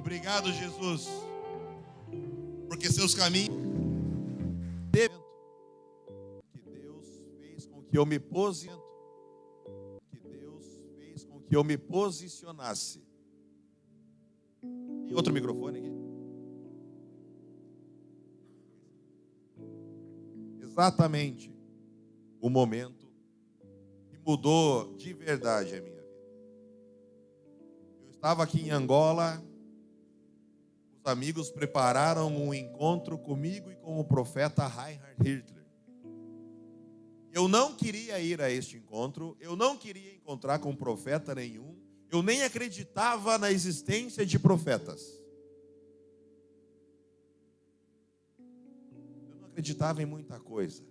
Obrigado, Jesus, porque seus caminhos que Deus fez com que eu me posicionasse. Tem outro microfone aqui? Exatamente o momento que mudou de verdade a minha vida. Eu estava aqui em Angola, os amigos prepararam um encontro comigo e com o profeta Reinhard Hitler. Eu não queria ir a este encontro, eu não queria encontrar com profeta nenhum, eu nem acreditava na existência de profetas. Eu não acreditava em muita coisa.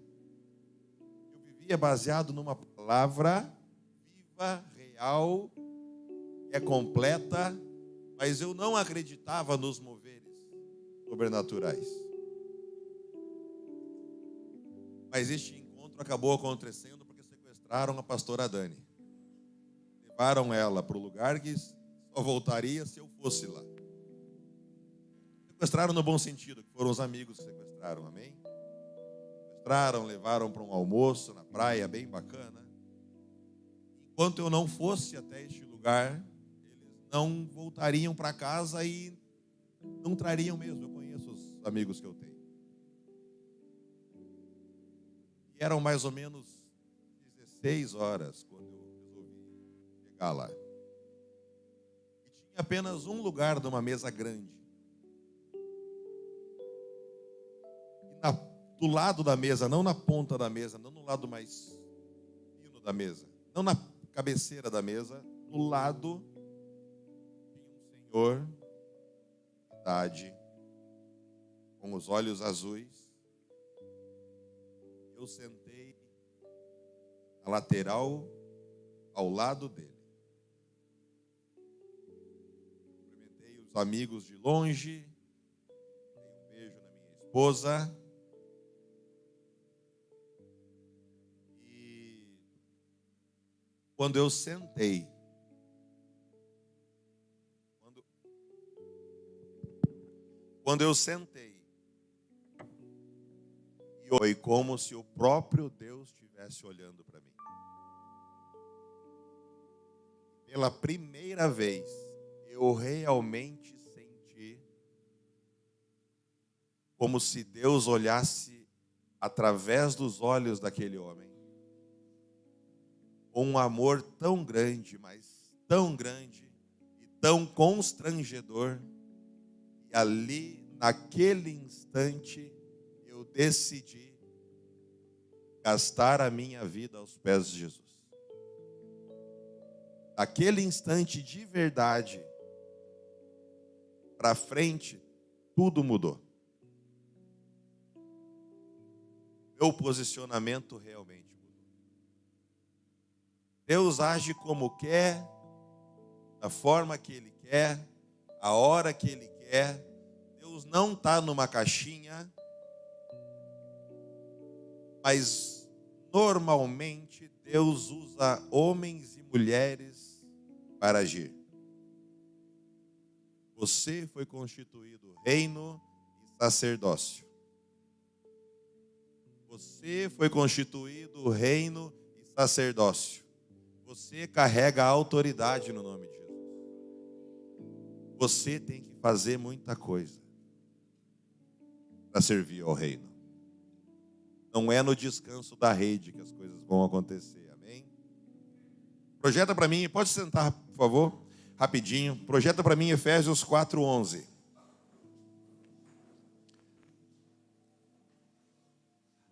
Eu vivia baseado numa palavra viva, real, que é completa, mas eu não acreditava nos moveres sobrenaturais. Mas este encontro acabou acontecendo porque sequestraram a pastora Dani. Levaram ela para o lugar que só voltaria se eu fosse lá. Sequestraram no bom sentido, que foram os amigos que sequestraram, amém? Sequestraram, levaram para um almoço na praia, bem bacana. Enquanto eu não fosse até este lugar, eles não voltariam para casa e não trariam mesmo. Eu conheço os amigos que eu tenho. E eram mais ou menos 16 horas quando eu resolvi chegar lá. E tinha apenas um lugar numa mesa grande. E do lado da mesa, não na ponta da mesa, não no lado mais fino da mesa, não na cabeceira da mesa, do lado tinha um senhor, de idade, com os olhos azuis. Eu sentei na lateral ao lado dele. Cumprimentei os amigos de longe, dei um beijo na minha esposa. E quando eu sentei, e foi como se o próprio Deus estivesse olhando para mim. Pela primeira vez, eu realmente senti como se Deus olhasse através dos olhos daquele homem, com um amor tão grande, mas tão grande e tão constrangedor. E ali, naquele instante, eu decidi gastar a minha vida aos pés de Jesus. Naquele instante, de verdade, para frente, tudo mudou. Meu posicionamento realmente mudou. Deus age como quer, da forma que Ele quer, a hora que Ele quer. Deus não está numa caixinha, mas normalmente Deus usa homens e mulheres para agir. Você foi constituído reino e sacerdócio. Você foi constituído reino e sacerdócio. Você carrega a autoridade no nome de Jesus. Você tem que fazer muita coisa para servir ao reino. Não é no descanso da rede que as coisas vão acontecer, amém? Projeta para mim, pode sentar, por favor, rapidinho. Projeta para mim Efésios 4:11.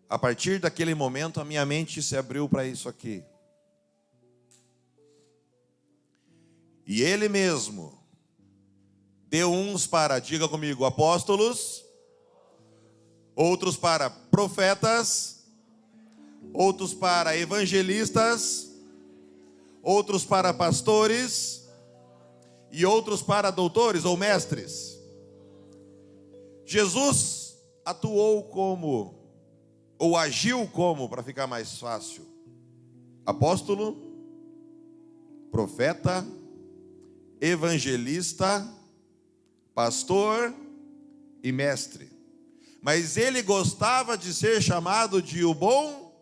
A partir daquele momento, a minha mente se abriu para isso aqui. E Ele mesmo deu uns para, diga comigo, apóstolos, outros para profetas, outros para evangelistas, outros para pastores e outros para doutores ou mestres. Jesus atuou como, ou agiu como, para ficar mais fácil, apóstolo, profeta, evangelista, pastor e mestre. Mas ele gostava de ser chamado de o bom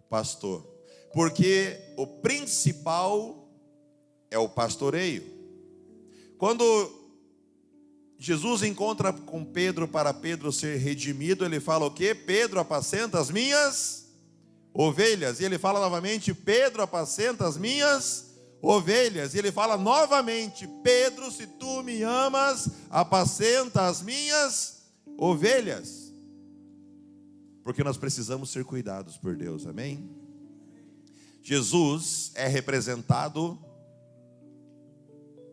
pastor, porque o principal é o pastoreio. Quando Jesus encontra com Pedro para Pedro ser redimido, ele fala o quê? Pedro, apacenta as minhas ovelhas. E ele fala novamente, Pedro, apacenta as minhas ovelhas. E ele fala novamente, Pedro, se tu me amas, apacenta as minhas ovelhas. Porque nós precisamos ser cuidados por Deus, amém? Jesus é representado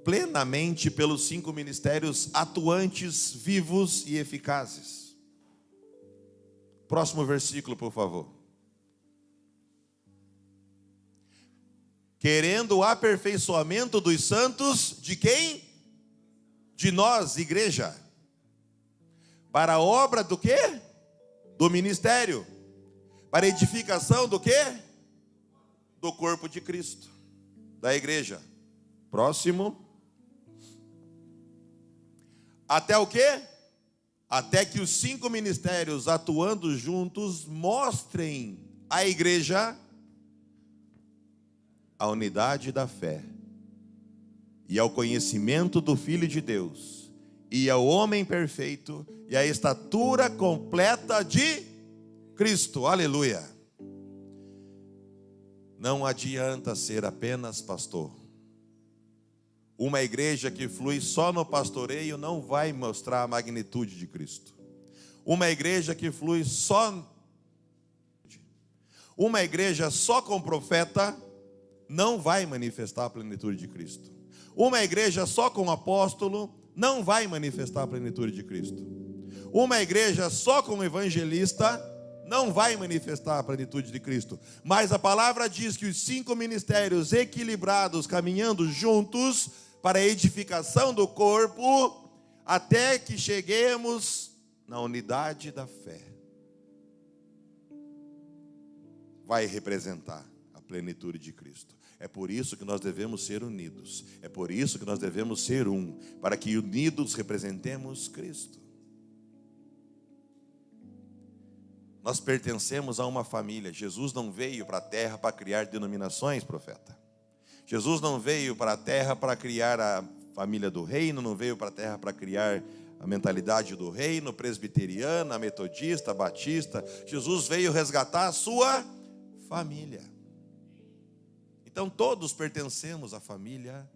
plenamente pelos 5 ministérios atuantes, vivos e eficazes. Próximo versículo, por favor. Querendo o aperfeiçoamento dos santos, de quem? De nós, igreja. Para a obra do quê? Do ministério. Para a edificação do quê? Do corpo de Cristo, da igreja. Próximo. Até o quê? Até que os 5 ministérios atuando juntos mostrem à igreja a unidade da fé e ao conhecimento do Filho de Deus e ao homem perfeito e à estatura completa de Cristo. Aleluia! Não adianta ser apenas pastor. Uma igreja que flui só no pastoreio não vai mostrar a magnitude de Cristo. Uma igreja que flui uma igreja só com profeta não vai manifestar a plenitude de Cristo. Uma igreja só com apóstolo não vai manifestar a plenitude de Cristo. Uma igreja só com evangelista não vai manifestar a plenitude de Cristo. Mas a palavra diz que os 5 ministérios equilibrados, caminhando juntos para a edificação do corpo, até que cheguemos na unidade da fé, vai representar a plenitude de Cristo. É por isso que nós devemos ser unidos. É por isso que nós devemos ser um, para que unidos representemos Cristo. Nós pertencemos a uma família. Jesus não veio para a terra para criar denominações, profeta. Jesus não veio para a terra para criar a família do reino, não veio para a terra para criar a mentalidade do reino, presbiteriana, metodista, batista. Jesus veio resgatar a sua família. Então todos pertencemos à família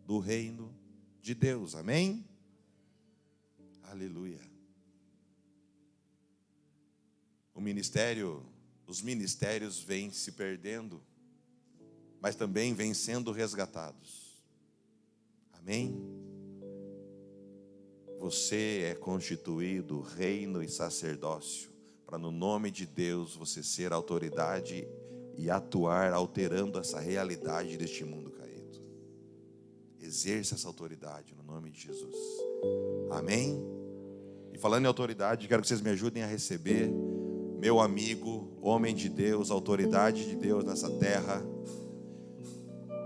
do reino de Deus, amém? Aleluia. Os ministérios vêm se perdendo, mas também vêm sendo resgatados. Amém? Você é constituído reino e sacerdócio, para no nome de Deus você ser autoridade e atuar alterando essa realidade deste mundo caído. Exerça essa autoridade no nome de Jesus. Amém? E falando em autoridade, quero que vocês me ajudem a receber meu amigo, homem de Deus, autoridade de Deus nessa terra.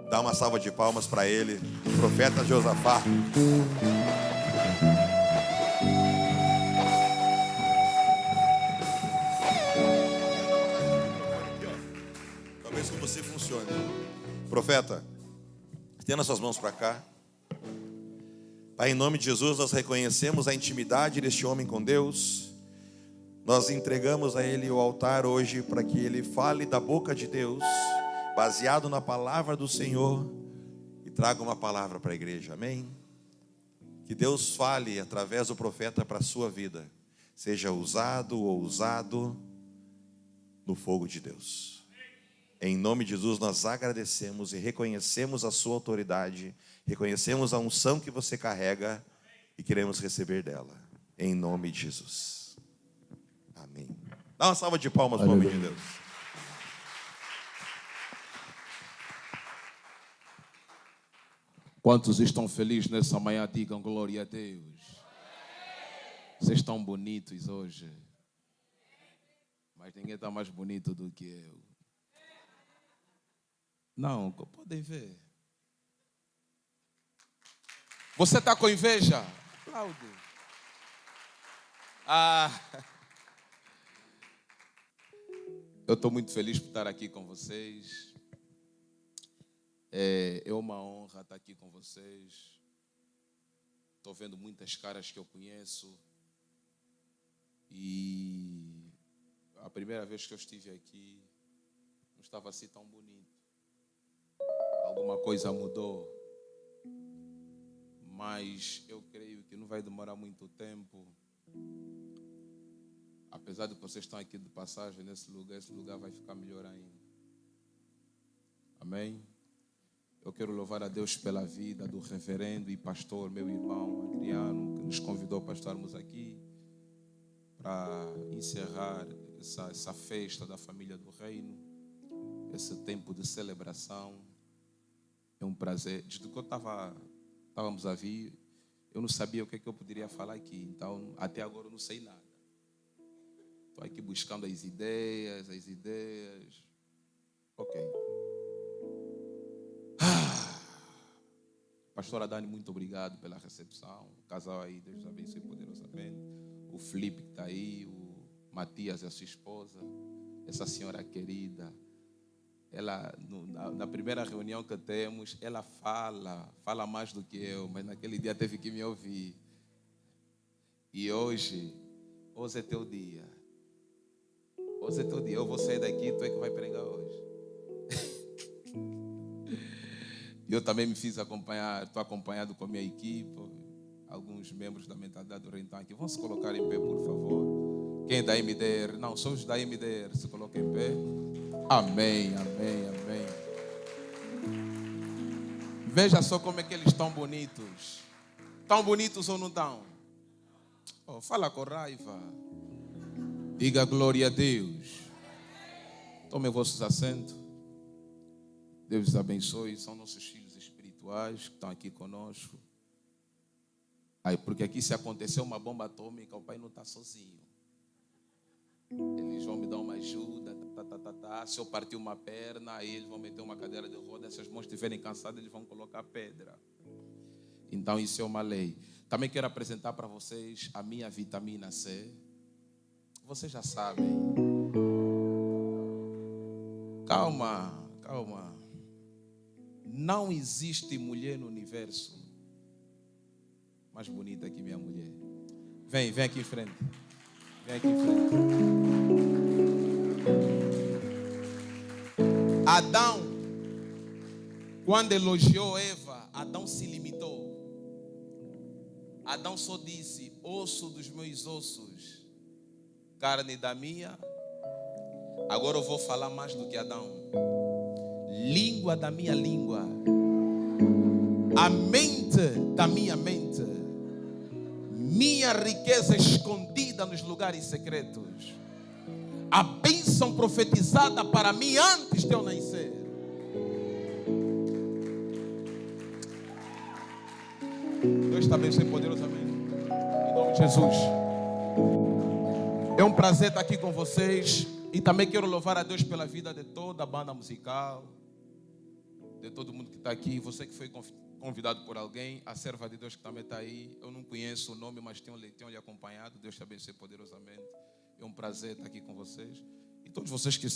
Dá uma salva de palmas para ele, o profeta Josafá. Talvez com você funcione. Profeta, estenda suas mãos para cá. Pai, em nome de Jesus, nós reconhecemos a intimidade deste homem com Deus. Nós entregamos a ele o altar hoje para que ele fale da boca de Deus, baseado na palavra do Senhor, e traga uma palavra para a igreja, amém? Que Deus fale através do profeta para a sua vida, seja usado ou usado no fogo de Deus. Em nome de Jesus nós agradecemos e reconhecemos a sua autoridade, reconhecemos a unção que você carrega e queremos receber dela, em nome de Jesus, amém. Dá uma salva de palmas para o nome de Deus. Quantos estão felizes nessa manhã, digam glória a Deus. Vocês estão bonitos hoje, mas ninguém está mais bonito do que eu. Não, podem ver. Você está com inveja? Aplaude. Eu estou muito feliz por estar aqui com vocês. É uma honra estar aqui com vocês. Estou vendo muitas caras que eu conheço. E a primeira vez que eu estive aqui, não estava assim tão bonito. Alguma coisa mudou. Mas eu creio que não vai demorar muito tempo. Apesar de que vocês estão aqui de passagem nesse lugar, esse lugar vai ficar melhor ainda. Amém? Eu quero louvar a Deus pela vida do reverendo e pastor, meu irmão Adriano, que nos convidou para estarmos aqui para encerrar essa festa da família do reino, esse tempo de celebração. É um prazer. Desde que estávamos a vir, eu não sabia o que eu poderia falar aqui. Então, até agora eu não sei nada. Estou aqui buscando as ideias. Ok. Pastora Dani, muito obrigado pela recepção. O casal aí, Deus abençoe poderosamente. O Felipe que está aí, o Matias e a sua esposa, essa senhora querida. Ela, na primeira reunião que temos, ela fala mais do que eu, mas naquele dia teve que me ouvir. E hoje é teu dia. Hoje é teu dia. Eu vou sair daqui, tu é que vai pregar hoje. Eu também me fiz acompanhar, estou acompanhado com a minha equipe, alguns membros da mentalidade do reino estão aqui. Vamos se colocar em pé, por favor. Quem é da MDR? Não, são os da MDR. Se coloca em pé. Amém. Veja só como é que eles estão bonitos. Estão bonitos ou não estão? Oh, fala com raiva. Diga glória a Deus. Tomem vossos assentos. Deus os abençoe. São nossos filhos espirituais que estão aqui conosco. Porque aqui se acontecer uma bomba atômica, o pai não está sozinho. Eles vão me dar uma ajuda. Se eu partir uma perna, aí eles vão meter uma cadeira de rodas. Se as mãos estiverem cansadas, eles vão colocar pedra. Então isso é uma lei. Também quero apresentar para vocês a minha vitamina C. Vocês já sabem. Calma. Não existe mulher no universo mais bonita que minha mulher. Vem aqui em frente. Adão, quando elogiou Eva, Adão se limitou. Adão só disse: osso dos meus ossos, carne da minha. Agora eu vou falar mais do que Adão. Língua da minha língua, a mente da minha mente, minha riqueza escondida nos lugares secretos, a bênção profetizada para mim antes de eu nascer. Deus te abençoe poderosamente, em nome de Jesus. É um prazer estar aqui com vocês. E também quero louvar a Deus pela vida de toda a banda musical, de todo mundo que está aqui. Você que foi convidado por alguém, a serva de Deus que também está aí. Eu não conheço o nome, mas tenho lhe acompanhado. Deus te abençoe poderosamente. É um prazer estar aqui com vocês. E todos vocês que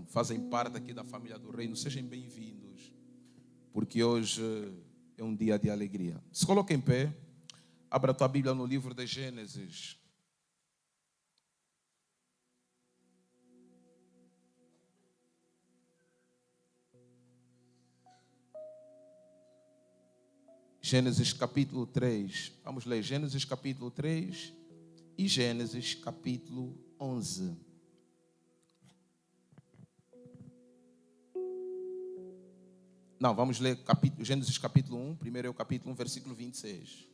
fazem parte aqui da família do reino, sejam bem-vindos, porque hoje é um dia de alegria. Se coloque em pé, abra a tua Bíblia no livro de Gênesis. Gênesis capítulo 3. Vamos ler Gênesis capítulo 3 e Gênesis capítulo 11. Não, vamos ler Gênesis capítulo 1. Primeiro é o capítulo 1, versículo 26.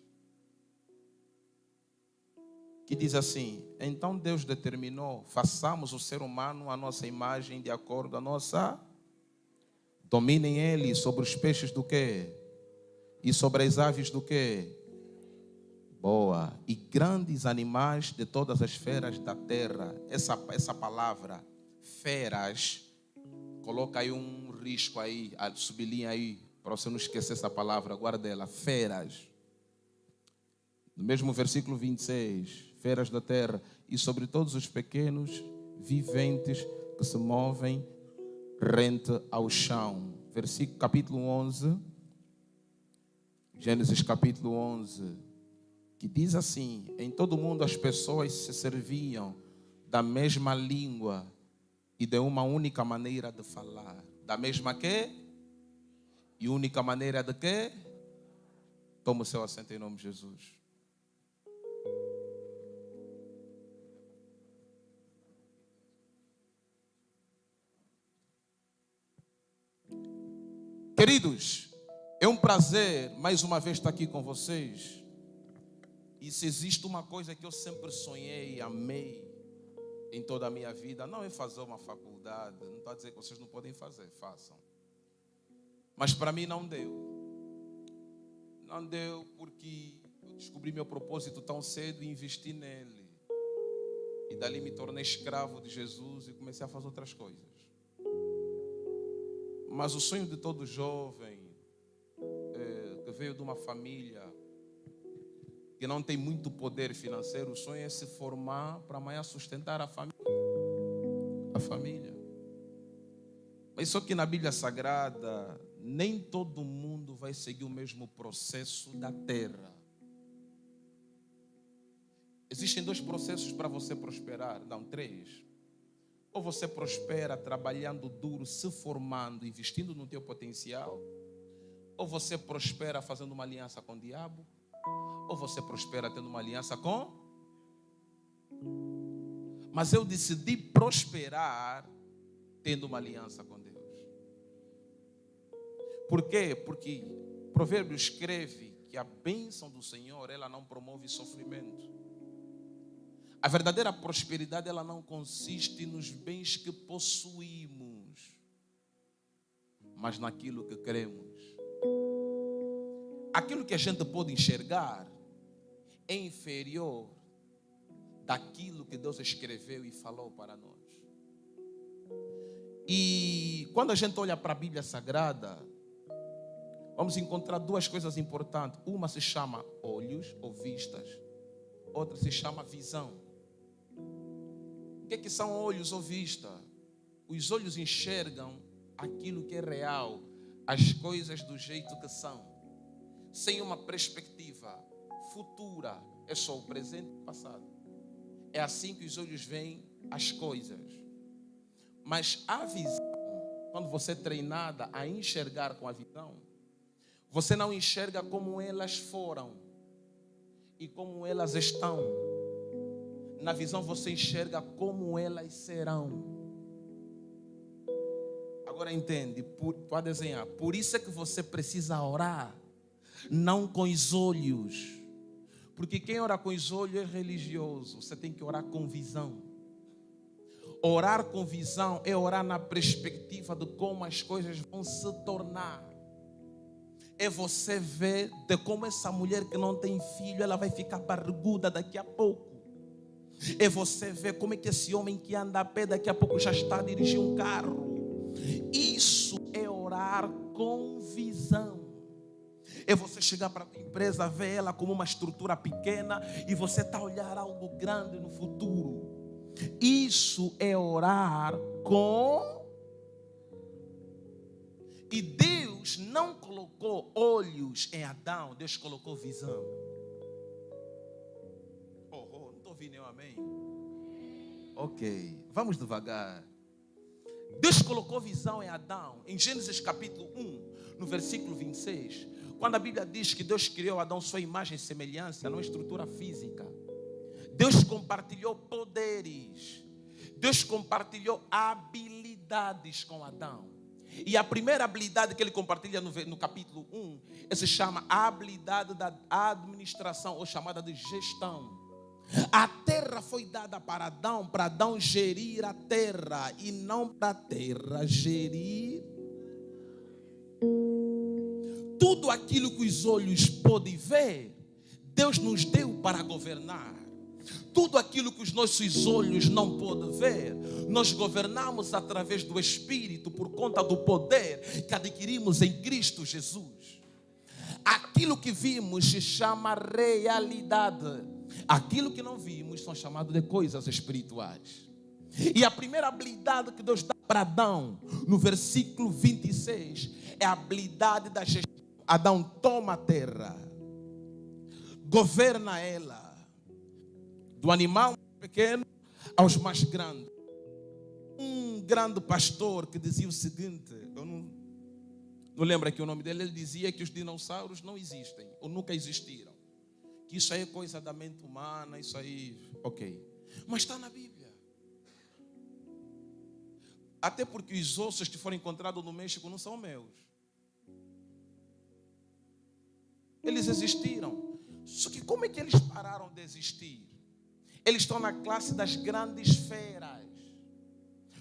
Que diz assim: então Deus determinou, façamos o ser humano à nossa imagem, de acordo com a nossa. Dominem ele sobre os peixes do quê? E sobre as aves do quê? Boa. E grandes animais de todas as feras da terra. Essa palavra, feras, coloca aí um risco aí, sublinha aí, para você não esquecer essa palavra, guarda ela, feras. No mesmo versículo 26, feras da terra e sobre todos os pequenos viventes que se movem rente ao chão. Versículo, capítulo 11, Gênesis capítulo 11, que diz assim: em todo o mundo as pessoas se serviam da mesma língua e de uma única maneira de falar. Da mesma que? E única maneira de quê? Toma o seu assento em nome de Jesus. Queridos, é um prazer mais uma vez estar aqui com vocês. E se existe uma coisa que eu sempre sonhei e amei em toda a minha vida, não é fazer uma faculdade. Não estou a dizer que vocês não podem fazer, façam. Mas para mim não deu. Não deu porque eu descobri meu propósito tão cedo e investi nele. E dali me tornei escravo de Jesus e comecei a fazer outras coisas. Mas o sonho de todo jovem que veio de uma família que não tem muito poder financeiro, o sonho é se formar para amanhã sustentar a família. A família. Mas só que na Bíblia Sagrada, nem todo mundo vai seguir o mesmo processo da terra. Existem 2 processos para você prosperar, não 3. Ou você prospera trabalhando duro, se formando, investindo no teu potencial. Ou você prospera fazendo uma aliança com o diabo. Ou você prospera tendo uma aliança com... Mas eu decidi prosperar tendo uma aliança com Deus. Por quê? Porque Provérbios escreve que a bênção do Senhor, ela não promove sofrimento. A verdadeira prosperidade, ela não consiste nos bens que possuímos, mas naquilo que queremos. Aquilo que a gente pode enxergar é inferior daquilo que Deus escreveu e falou para nós. E quando a gente olha para a Bíblia Sagrada, vamos encontrar 2 coisas importantes. Uma se chama olhos ou vistas, outra se chama visão. O que são olhos ou vista? Os olhos enxergam aquilo que é real, as coisas do jeito que são, sem uma perspectiva futura. É só o presente e o passado. É assim que os olhos veem as coisas. Mas a visão, quando você é treinada a enxergar com a visão, você não enxerga como elas foram e como elas estão. Na visão você enxerga como elas serão. Agora entende, pode desenhar. Por isso é que você precisa orar, não com os olhos. Porque quem ora com os olhos é religioso. Você tem que orar com visão. Orar com visão é orar na perspectiva de como as coisas vão se tornar. É você ver de como essa mulher que não tem filho, ela vai ficar barriguda daqui a pouco. É você ver como é que esse homem que anda a pé daqui a pouco já está a dirigir um carro. Isso é orar com visão. É você chegar para a tua empresa, ver ela como uma estrutura pequena e você está a olhar algo grande no futuro. Isso é orar com... E Deus não colocou olhos em Adão, Deus colocou visão. Não estou ouvindo nenhum amém? Ok, vamos devagar. Deus colocou visão em Adão. Em Gênesis capítulo 1, no versículo 26, quando a Bíblia diz que Deus criou Adão sua imagem e semelhança, não estrutura física. Deus compartilhou poderes. Deus compartilhou habilidades com Adão. E a primeira habilidade que ele compartilha no capítulo 1, se chama a habilidade da administração, ou chamada de gestão. A terra foi dada para Adão gerir a terra, e não para a terra gerir. Tudo aquilo que os olhos podem ver, Deus nos deu para governar. Tudo aquilo que os nossos olhos não podem ver, nós governamos através do Espírito, por conta do poder que adquirimos em Cristo Jesus. Aquilo que vimos se chama realidade. Aquilo que não vimos são chamados de coisas espirituais. E a primeira habilidade que Deus dá para Adão, no versículo 26, é a habilidade da gestão. Adão toma a terra, governa ela, do animal pequeno aos mais grandes. Um grande pastor que dizia o seguinte, eu não lembro aqui o nome dele, ele dizia que os dinossauros não existem, ou nunca existiram. Que isso aí é coisa da mente humana, isso aí, ok. Mas está na Bíblia. Até porque os ossos que foram encontrados no México não são meus. Eles existiram. Só que como é que eles pararam de existir? Eles estão na classe das grandes feras.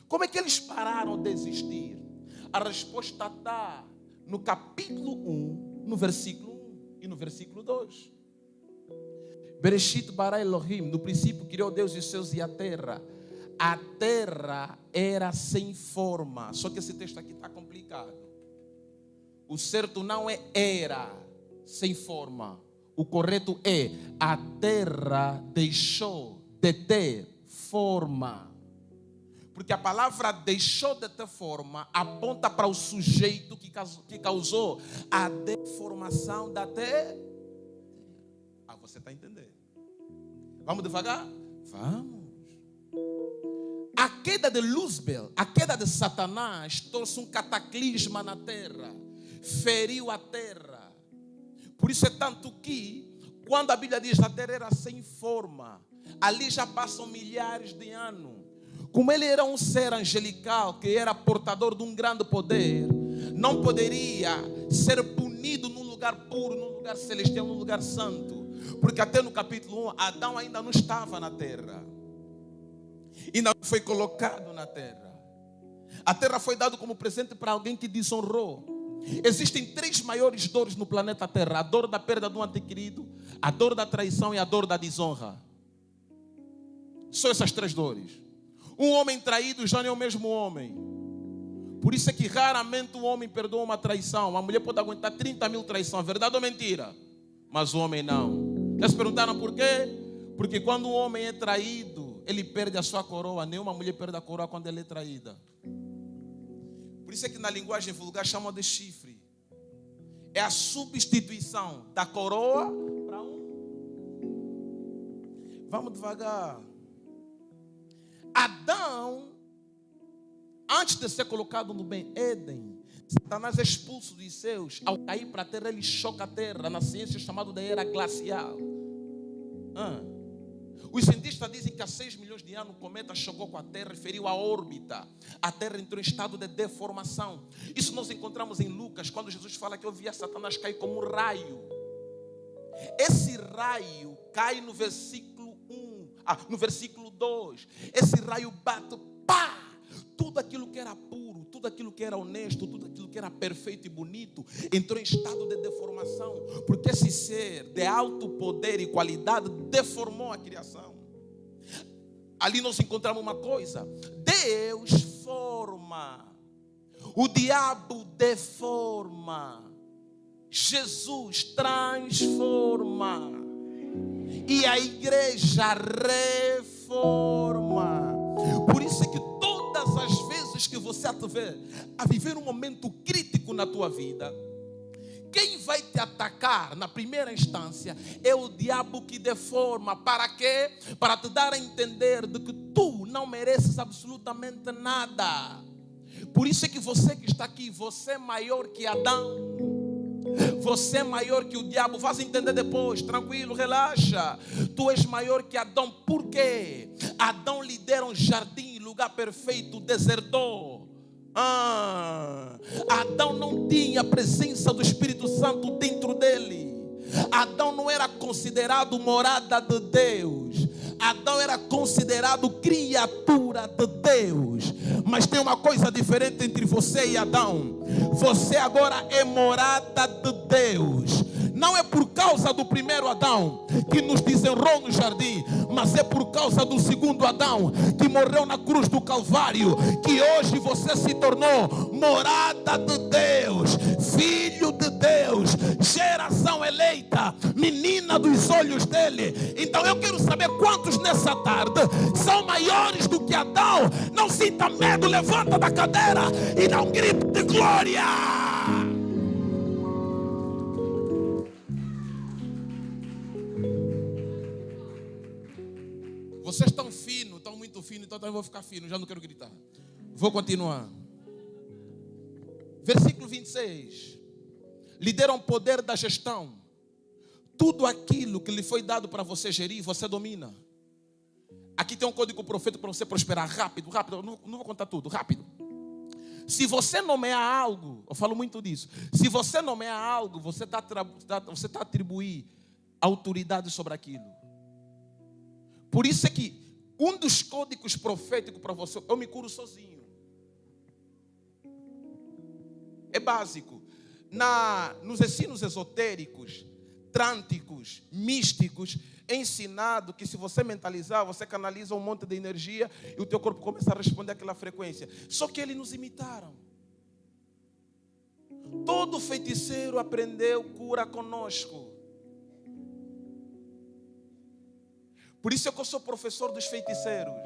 Como é que eles pararam de existir? A resposta está no capítulo 1, no versículo 1 e no versículo 2. Bereshit bara Elohim, no princípio criou Deus os céus e a terra. A terra era sem forma. Só que esse texto aqui está complicado. O certo não é era sem forma. O correto é a terra deixou de ter forma. Porque a palavra deixou de ter forma aponta para o sujeito que causou a deformação da terra. Você está entendendo? Vamos devagar? Vamos. A queda de Luzbel, a queda de Satanás, trouxe um cataclisma na terra, feriu a terra. Por isso é tanto que, quando a Bíblia diz que a terra era sem forma, ali já passam milhares de anos. Como ele era um ser angelical, que era portador de um grande poder, não poderia ser punido num lugar puro, num lugar celestial, num lugar santo. Porque até no capítulo 1, Adão ainda não estava na terra. Ainda não foi colocado na terra. A terra foi dada como presente para alguém que desonrou. Existem 3 maiores dores no planeta Terra: a dor da perda de um ente querido, a dor da traição e a dor da desonra. São essas 3 dores. Um homem traído já não é o mesmo homem. Por isso é que raramente o homem perdoa uma traição. A mulher pode aguentar 30 mil traições, verdade ou mentira? Mas o homem não. Já se perguntaram por quê? Porque quando o homem é traído, ele perde a sua coroa. Nenhuma mulher perde a coroa quando ela é traída. Por isso é que na linguagem vulgar chamam de chifre. É a substituição da coroa para Vamos devagar. Adão, antes de ser colocado no bem Éden, Satanás é expulso dos céus. Ao cair para a terra, ele choca a terra. Na ciência chamado de era glacial. Os cientistas dizem que há 6 milhões de anos o cometa chocou com a terra e feriu a órbita. A terra entrou em estado de deformação. Isso nós encontramos em Lucas, quando Jesus fala que eu via Satanás cair como um raio. Esse raio cai no versículo 1, no versículo 2. Esse raio bate, pá! Tudo aquilo que era puro, tudo aquilo que era honesto, tudo aquilo que era perfeito e bonito, entrou em estado de deformação, porque esse ser de alto poder e qualidade deformou a criação. Ali nós encontramos uma coisa: Deus forma, o diabo deforma, Jesus transforma e a igreja reforma. Por isso é que todas as vezes que você estiver a viver um momento crítico na tua vida, quem vai te atacar na primeira instância é o diabo que deforma. Para quê? Para te dar a entender de que tu não mereces absolutamente nada. Por isso é que você que está aqui, você é maior que Adão. Você é maior que o diabo. Vais entender depois, tranquilo, relaxa. Tu és maior que Adão. Por quê? Adão lhe deram jardim, lugar perfeito, desertou. Adão não tinha a presença do Espírito Santo dentro dele. Adão não era considerado morada de Deus. Adão era considerado criatura de Deus. Mas tem uma coisa diferente entre você e Adão. Você agora é morada de Deus. Não é por causa do primeiro Adão que nos desenrolou no jardim, mas é por causa do segundo Adão que morreu na cruz do Calvário, que hoje você se tornou morada de Deus, filho de Deus, geração eleita, menina dos olhos dele. Então eu quero saber quantos nessa tarde são maiores do que Adão. Não sinta medo, levanta da cadeira e dá um grito de glória. Vocês estão finos, estão muito finos, então eu vou ficar fino, já não quero gritar. Vou continuar. Versículo 26. Lhe deram poder da gestão. Tudo aquilo que lhe foi dado para você gerir, você domina. Aqui tem um código profético para você prosperar. Rápido, rápido, não vou contar tudo, rápido. Se você nomear algo, eu falo muito disso. Se você nomear algo, você está a atribuir autoridade sobre aquilo. Por isso é que um dos códigos proféticos para você, eu me curo sozinho. É básico. Nos ensinos esotéricos, trânticos, místicos, é ensinado que se você mentalizar, você canaliza um monte de energia e o teu corpo começa a responder àquela frequência. Só que eles nos imitaram. Todo feiticeiro aprendeu cura conosco. Por isso é que eu sou professor dos feiticeiros.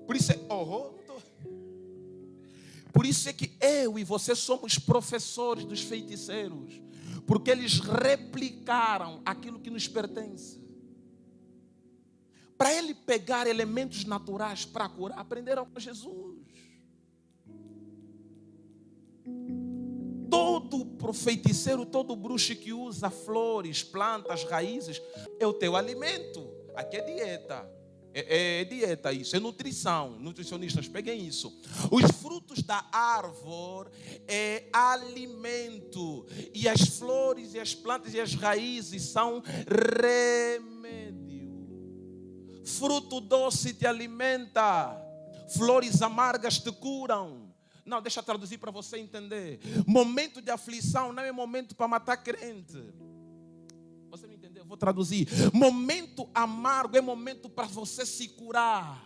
Por isso é que eu e você somos professores dos feiticeiros. Porque eles replicaram aquilo que nos pertence. Para ele pegar elementos naturais para curar, aprenderam com Jesus. Todo feiticeiro, todo bruxo que usa flores, plantas, raízes, é o teu alimento. Aqui é dieta. É dieta isso, é nutrição. Nutricionistas, peguem isso. Os frutos da árvore é alimento. E as flores, e as plantas, e as raízes são remédio. Fruto doce te alimenta. Flores amargas te curam. Não, deixa eu traduzir para você entender. Momento de aflição não é momento para matar crente. Você me entendeu? Eu vou traduzir. Momento amargo é momento para você se curar.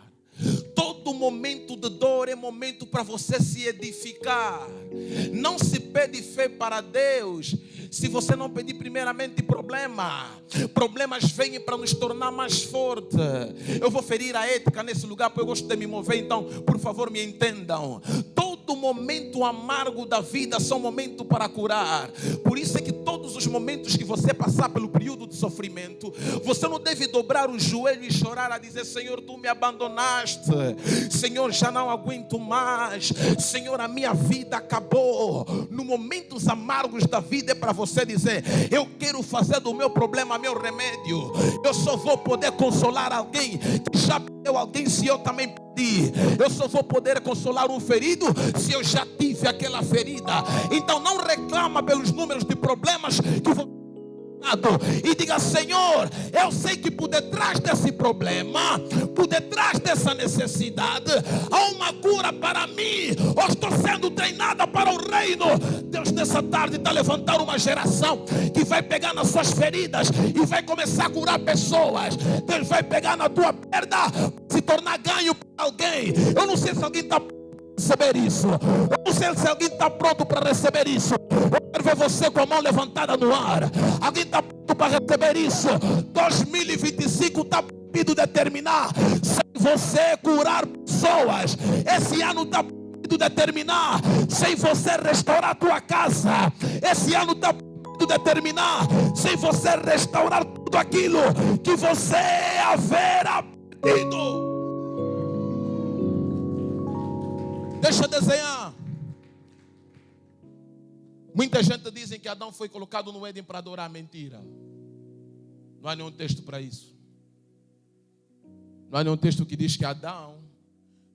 Todo momento de dor é momento para você se edificar. Não se pede fé para Deus se você não pedir primeiramente problemas vêm para nos tornar mais fortes. Eu vou ferir a ética nesse lugar porque eu gosto de me mover, então por favor me entendam. Todo momento amargo da vida são momentos para curar. Por isso é que todos os momentos que você passar pelo período de sofrimento, você não deve dobrar o joelho e chorar a dizer: Senhor, tu me abandonaste, Senhor, já não aguento mais, Senhor, a minha vida acabou. No momentos amargos da vida é para você dizer: eu quero fazer do meu problema meu remédio. Eu só vou poder consolar alguém que já perdeu alguém se eu também perdi. Eu só vou poder consolar um ferido se eu já tive aquela ferida. Então não reclama pelos números de problemas que você e diga: Senhor, eu sei que por detrás desse problema, por detrás dessa necessidade, há uma cura para mim. Eu estou sendo treinada para o reino. Deus nessa tarde está levantando uma geração que vai pegar nas suas feridas e vai começar a curar pessoas. Deus vai pegar na tua perda, se tornar ganho para alguém. Eu não sei se alguém está receber isso. Eu não sei se alguém está pronto para receber isso. Eu quero ver você com a mão levantada no ar. Alguém está pronto para receber isso? 2025 está proibido de terminar sem você curar pessoas. Esse ano está proibido de terminar sem você restaurar a tua casa. Esse ano está proibido de terminar sem você restaurar tudo aquilo que você haverá perdido. Deixa eu desenhar. Muita gente diz que Adão foi colocado no Éden para adorar. Mentira. Não há nenhum texto para isso. Não há nenhum texto que diz que Adão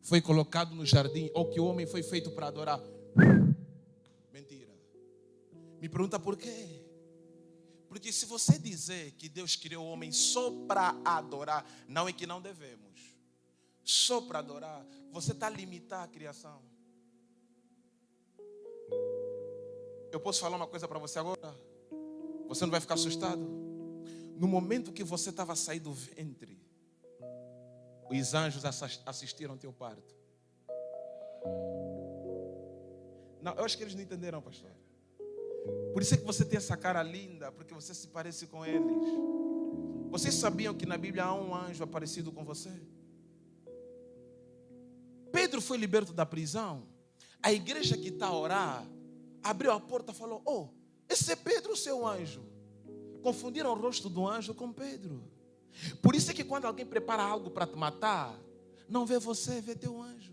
foi colocado no jardim ou que o homem foi feito para adorar. Mentira. Me pergunta por quê? Porque se você dizer que Deus criou o homem só para adorar, não é que não devemos. Só para adorar, você está a limitar a criação. Eu posso falar uma coisa para você agora? Você não vai ficar assustado? No momento que você estava a sair do ventre, os anjos assistiram ao teu parto. Não, eu acho que eles não entenderam, pastor. Por isso é que você tem essa cara linda, porque você se parece com eles. Vocês sabiam que na Bíblia há um anjo aparecido com você? Pedro foi liberto da prisão. A igreja que está a orar abriu a porta e falou: oh, esse é Pedro, o seu anjo. Confundiram o rosto do anjo com Pedro. Por isso é que quando alguém prepara algo para te matar, não vê você, vê teu anjo.